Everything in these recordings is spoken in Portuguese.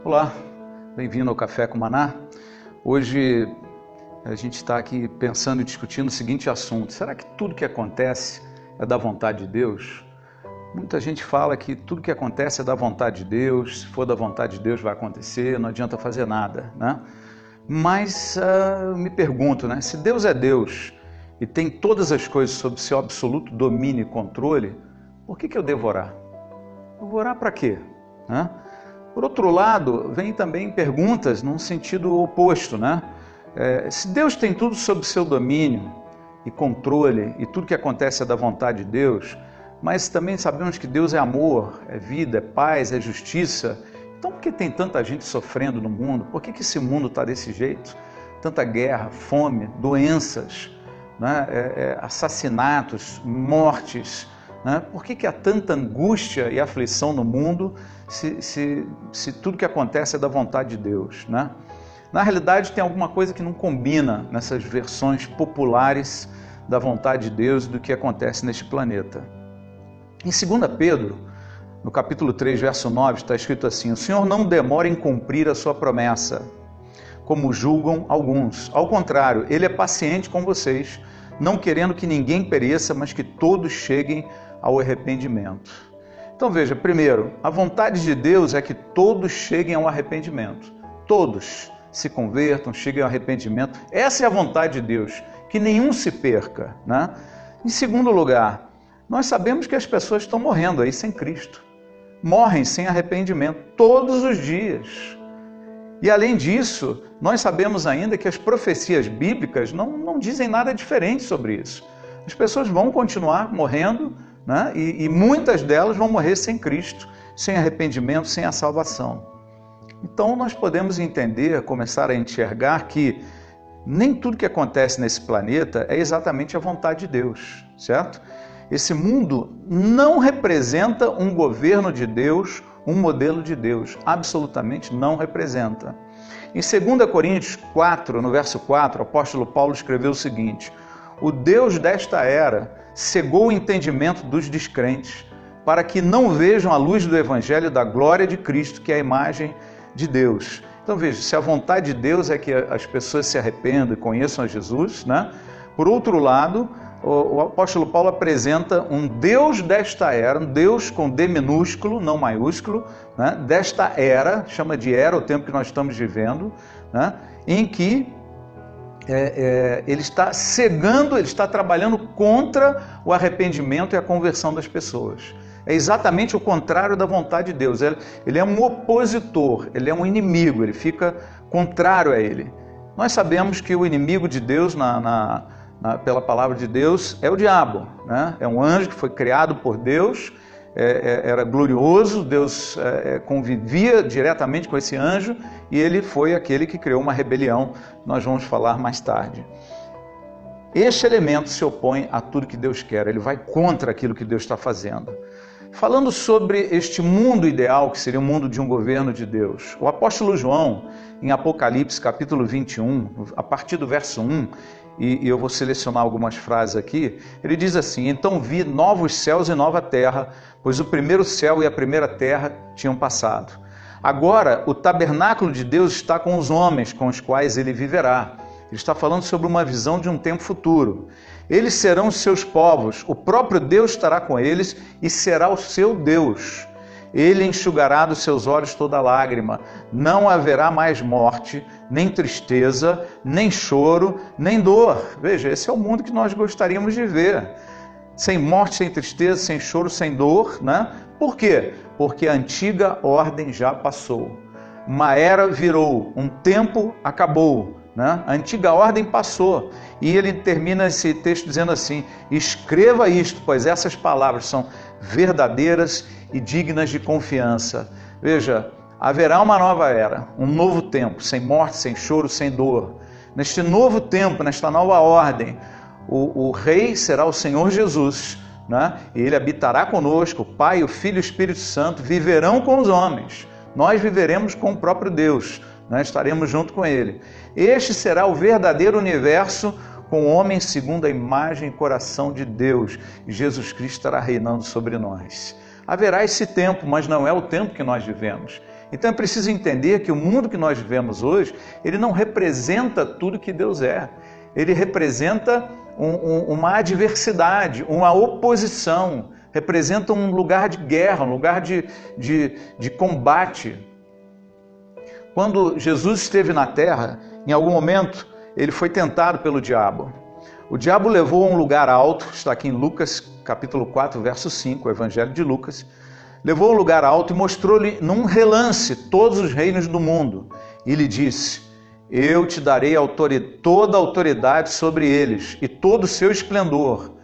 Olá, bem-vindo ao Café com Maná. Hoje a gente está aqui pensando e discutindo o seguinte assunto: será que tudo que acontece é da vontade de Deus? Muita gente fala que tudo que acontece é da vontade de Deus, se for da vontade de Deus vai acontecer, não adianta fazer nada, né? Mas me pergunto, né? Se Deus é Deus e tem todas as coisas sob seu absoluto domínio e controle, por que eu devo orar? Eu vou orar para quê? Né? Por outro lado, vem também perguntas num sentido oposto, né? Se Deus tem tudo sob seu domínio e controle e tudo que acontece é da vontade de Deus, mas também sabemos que Deus é amor, é vida, é paz, é justiça, então por que tem tanta gente sofrendo no mundo? Por que esse mundo está desse jeito? Tanta guerra, fome, doenças, né? Assassinatos, mortes, né? Por que há tanta angústia e aflição no mundo se tudo que acontece é da vontade de Deus, né? Na realidade, tem alguma coisa que não combina nessas versões populares da vontade de Deus e do que acontece neste planeta. Em 2 Pedro, no capítulo 3, verso 9, está escrito assim: o Senhor não demora em cumprir a sua promessa, como julgam alguns. Ao contrário, Ele é paciente com vocês, não querendo que ninguém pereça, mas que todos cheguem ao arrependimento. Então veja, primeiro, a vontade de Deus é que todos cheguem ao arrependimento. Todos se convertam, cheguem ao arrependimento. Essa é a vontade de Deus, que nenhum se perca, né? Em segundo lugar, nós sabemos que as pessoas estão morrendo aí sem Cristo. Morrem sem arrependimento todos os dias. E além disso, nós sabemos ainda que as profecias bíblicas não dizem nada diferente sobre isso. As pessoas vão continuar morrendo, né? E muitas delas vão morrer sem Cristo, sem arrependimento, sem a salvação. Então nós podemos entender, começar a enxergar que nem tudo que acontece nesse planeta é exatamente a vontade de Deus, certo? Esse mundo não representa um governo de Deus, um modelo de Deus, absolutamente não representa. Em 2 Coríntios 4, no verso 4, o apóstolo Paulo escreveu o seguinte: o Deus desta era cegou o entendimento dos descrentes, para que não vejam a luz do evangelho da glória de Cristo, que é a imagem de Deus. Então veja, se a vontade de Deus é que as pessoas se arrependam e conheçam a Jesus, né? Por outro lado, o apóstolo Paulo apresenta um Deus desta era, um Deus com D minúsculo, não maiúsculo, né? Desta era, chama de era o tempo que nós estamos vivendo, né? Em que ele está cegando, ele está trabalhando contra o arrependimento e a conversão das pessoas. É exatamente o contrário da vontade de Deus. Ele é um opositor, ele é um inimigo, ele fica contrário a ele. Nós sabemos que o inimigo de Deus, pela palavra de Deus, é o diabo, né? É um anjo que foi criado por Deus, era glorioso, Deus convivia diretamente com esse anjo e ele foi aquele que criou uma rebelião, nós vamos falar mais tarde. Este elemento se opõe a tudo que Deus quer, ele vai contra aquilo que Deus está fazendo. Falando sobre este mundo ideal, que seria o mundo de um governo de Deus, o apóstolo João, em Apocalipse capítulo 21, a partir do verso 1, e eu vou selecionar algumas frases aqui, ele diz assim: então vi novos céus e nova terra, pois o primeiro céu e a primeira terra tinham passado. Agora o tabernáculo de Deus está com os homens, com os quais ele viverá. Ele está falando sobre uma visão de um tempo futuro. Eles serão os seus povos, o próprio Deus estará com eles e será o seu Deus. Ele enxugará dos seus olhos toda lágrima. Não haverá mais morte, nem tristeza, nem choro, nem dor. Veja, esse é o mundo que nós gostaríamos de ver. Sem morte, sem tristeza, sem choro, sem dor, né? Por quê? Porque a antiga ordem já passou. Uma era virou, um tempo acabou, né? A antiga ordem passou. E ele termina esse texto dizendo assim: escreva isto, pois essas palavras são verdadeiras e dignas de confiança. Veja, haverá uma nova era, um novo tempo, sem morte, sem choro, sem dor. Neste novo tempo, nesta nova ordem, o Rei será o Senhor Jesus, né? E ele habitará conosco, o Pai, o Filho e o Espírito Santo viverão com os homens. Nós viveremos com o próprio Deus, né? Estaremos junto com ele. Este será o verdadeiro universo com homens segundo a imagem e coração de Deus, e Jesus Cristo estará reinando sobre nós. Haverá esse tempo, mas não é o tempo que nós vivemos. Então é preciso entender que o mundo que nós vivemos hoje, ele não representa tudo que Deus é. Ele representa uma adversidade, uma oposição, representa um lugar de guerra, um lugar de combate. Quando Jesus esteve na terra, em algum momento, ele foi tentado pelo diabo. O diabo levou a um lugar alto, está aqui em Lucas, capítulo 4, verso 5, o Evangelho de Lucas. Levou a um lugar alto e mostrou-lhe num relance todos os reinos do mundo. E lhe disse: eu te darei toda a autoridade sobre eles e todo o seu esplendor,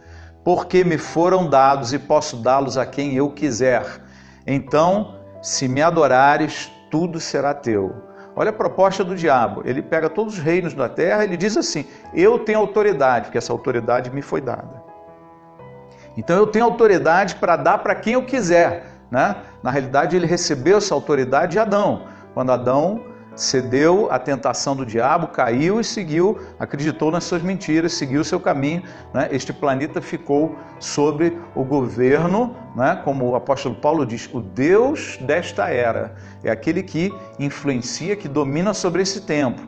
porque me foram dados e posso dá-los a quem eu quiser. Então, se me adorares, tudo será teu. Olha a proposta do diabo. Ele pega todos os reinos da terra e ele diz assim: eu tenho autoridade, porque essa autoridade me foi dada. Então eu tenho autoridade para dar para quem eu quiser, né? Na realidade, ele recebeu essa autoridade de Adão. Quando Adão cedeu à tentação do diabo, caiu e seguiu, acreditou nas suas mentiras, seguiu o seu caminho, né? Este planeta ficou sob o governo, né? Como o apóstolo Paulo diz, o Deus desta era. É aquele que influencia, que domina sobre esse tempo.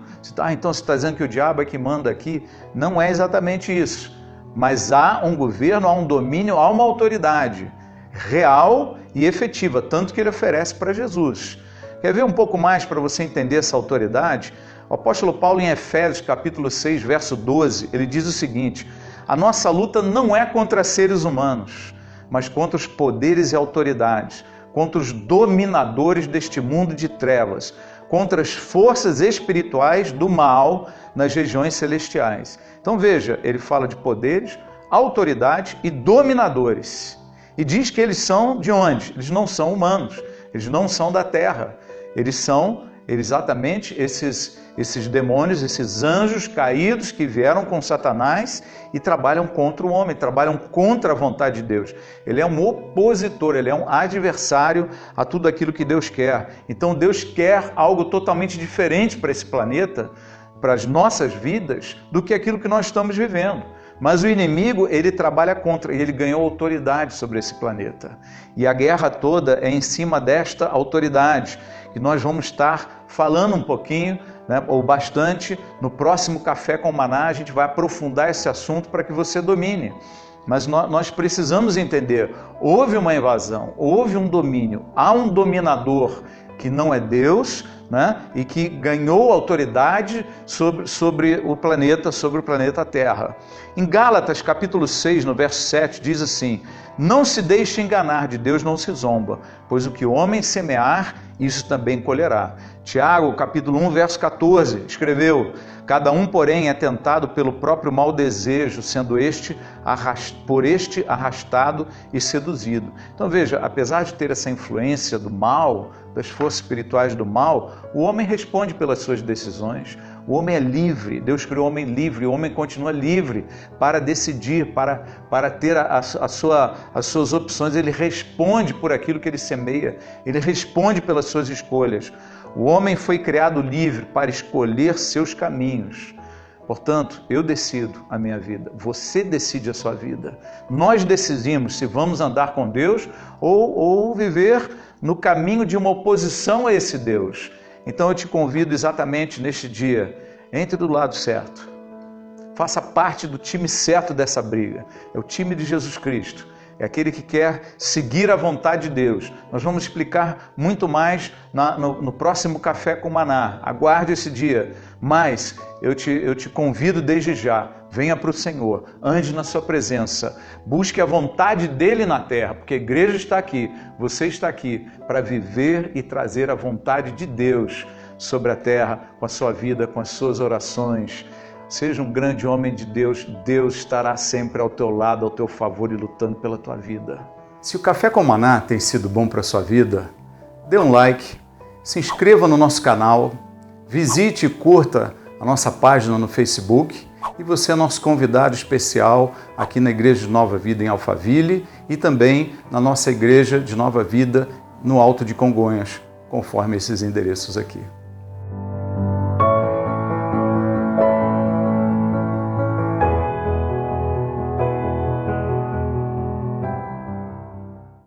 Então você está dizendo que o diabo é que manda aqui? Não é exatamente isso. Mas há um governo, há um domínio, há uma autoridade real e efetiva, tanto que ele oferece para Jesus. Quer ver um pouco mais para você entender essa autoridade? O apóstolo Paulo, em Efésios, capítulo 6, verso 12, ele diz o seguinte: a nossa luta não é contra seres humanos, mas contra os poderes e autoridades, contra os dominadores deste mundo de trevas, contra as forças espirituais do mal nas regiões celestiais. Então veja, ele fala de poderes, autoridades e dominadores. E diz que eles são de onde? Eles não são humanos, eles não são da terra. Eles são exatamente esses demônios, esses anjos caídos que vieram com Satanás e trabalham contra o homem, trabalham contra a vontade de Deus. Ele é um opositor, ele é um adversário a tudo aquilo que Deus quer. Então Deus quer algo totalmente diferente para esse planeta, para as nossas vidas, do que aquilo que nós estamos vivendo. Mas o inimigo, ele trabalha contra, e ele ganhou autoridade sobre esse planeta. E a guerra toda é em cima desta autoridade. E nós vamos estar falando um pouquinho, né, ou bastante, no próximo Café com Maná. A gente vai aprofundar esse assunto para que você domine. Mas nós precisamos entender, houve uma invasão, houve um domínio, há um dominador que não é Deus, né, e que ganhou autoridade sobre o planeta Terra. Em Gálatas, capítulo 6, no verso 7, diz assim: não se deixe enganar, de Deus não se zomba, pois o que o homem semear, isso também colherá. Tiago, capítulo 1, verso 14, escreveu: cada um, porém, é tentado pelo próprio mau desejo, sendo por este arrastado e seduzido. Então veja, apesar de ter essa influência do mal, das forças espirituais do mal, o homem responde pelas suas decisões. O homem é livre, Deus criou o homem livre, o homem continua livre para decidir, para ter as suas opções. Ele responde por aquilo que ele semeia, ele responde pelas suas escolhas. O homem foi criado livre para escolher seus caminhos. Portanto, eu decido a minha vida, você decide a sua vida. Nós decidimos se vamos andar com Deus ou viver no caminho de uma oposição a esse Deus. Então eu te convido exatamente neste dia, entre do lado certo. Faça parte do time certo dessa briga. É o time de Jesus Cristo. É aquele que quer seguir a vontade de Deus. Nós vamos explicar muito mais no próximo Café com Maná. Aguarde esse dia. Mas eu te convido desde já. Venha para o Senhor. Ande na sua presença. Busque a vontade dEle na terra. Porque a igreja está aqui. Você está aqui para viver e trazer a vontade de Deus sobre a terra, com a sua vida, com as suas orações. Seja um grande homem de Deus, Deus estará sempre ao teu lado, ao teu favor e lutando pela tua vida. Se o Café com Maná tem sido bom para a sua vida, dê um like, se inscreva no nosso canal, visite e curta a nossa página no Facebook e você é nosso convidado especial aqui na Igreja de Nova Vida em Alphaville e também na nossa Igreja de Nova Vida no Alto de Congonhas, conforme esses endereços aqui.